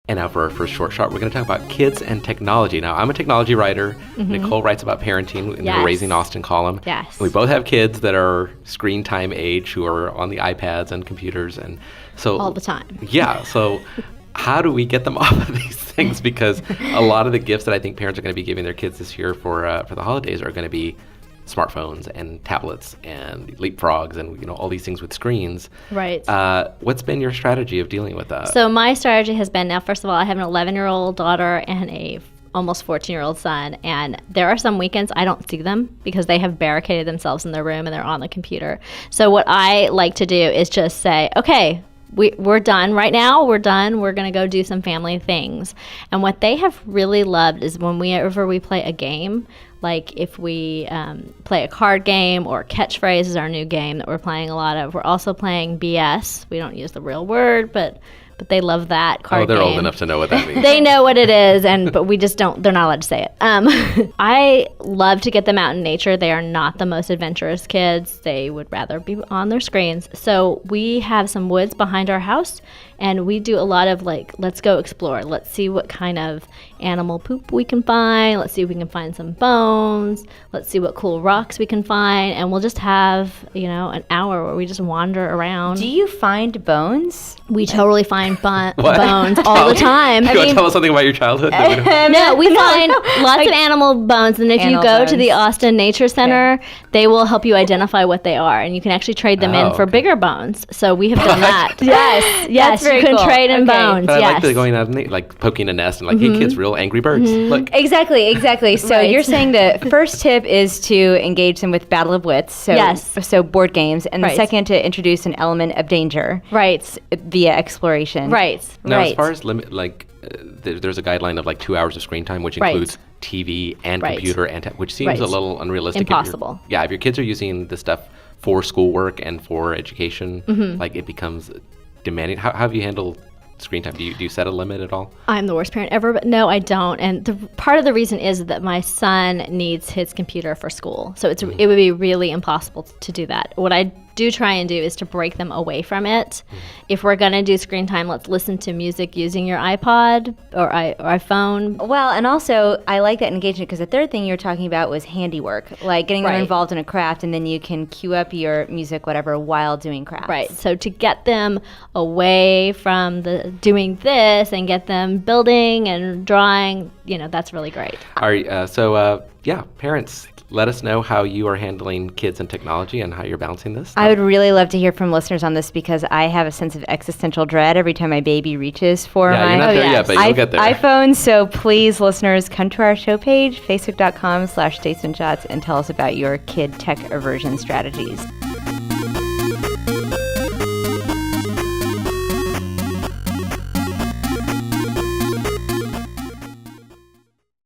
And now for our first short shot, we're going to talk about kids and technology. Now, I'm a technology writer. Nicole writes about parenting in her Raising Austin column. Yes. We both have kids that are screen time age who are on the iPads and computers. And so All the time. Yeah. So how do we get them off of these things? Because a lot of the gifts that I think parents are going to be giving their kids this year for the holidays are going to be smartphones and tablets and leapfrogs and all these things with screens. Right. What's been your strategy of dealing with that? So my strategy has been, now first of all, I have an 11-year-old daughter and a almost 14-year-old son, and there are some weekends I don't see them because they have barricaded themselves in their room and they're on the computer. So what I like to do is just say, okay, we're done right now. We're done. We're going to go do some family things. And what they have really loved is whenever we play a game, like if we play a card game, or Catchphrase is our new game that we're playing a lot of. We're also playing BS. We don't use the real word, but they love that card game. Oh, they're old enough to know what that means. They know what it is, but we just don't, they're not allowed to say it. I love to get them out in nature. They are not the most adventurous kids. They would rather be on their screens. So we have some woods behind our house, and we do a lot of let's go explore. Let's see what kind of animal poop we can find. Let's see if we can find some bones. Let's see what cool rocks we can find. And we'll just have, an hour where we just wander around. Do you find bones? We totally find bones all the time. You want to tell us something about your childhood? No, we find lots of animal bones, and if you go to the Austin Nature Center, they will help you identify what they are, and you can actually trade them in for bigger bones. So we have done that. Yes, you can trade in bones. But I like going out and poking a nest and hey kids, real angry birds. Look. Exactly. So you're saying the first tip is to engage them with Battle of Wits. So board games, and the second to introduce an element of danger. Right. Via exploration. Right. Now, as far as limit, there's a guideline of 2 hours of screen time, which includes TV and computer, which seems a little unrealistic. Impossible. If your kids are using this stuff for schoolwork and for education, it becomes demanding. How have you handled screen time? Do you set a limit at all? I'm the worst parent ever, but no, I don't. And part of the reason is that my son needs his computer for school. So it would be really impossible to do that. What I do try and do is to break them away from it. If we're going to do screen time, let's listen to music using your iPod or iPhone. Well, and also I like that engagement because the third thing you were talking about was handiwork, like getting them involved in a craft, and then you can cue up your music, whatever, while doing crafts. Right. So to get them away from the doing this and get them building and drawing, that's really great. All right. Parents, let us know how you are handling kids and technology and how you're balancing this. I would really love to hear from listeners on this because I have a sense of existential dread every time my baby reaches for my you're not there yet, but you'll get there. iPhone. So please, listeners, come to our show page, facebook.com/Statesman Shots, and tell us about your kid tech aversion strategies.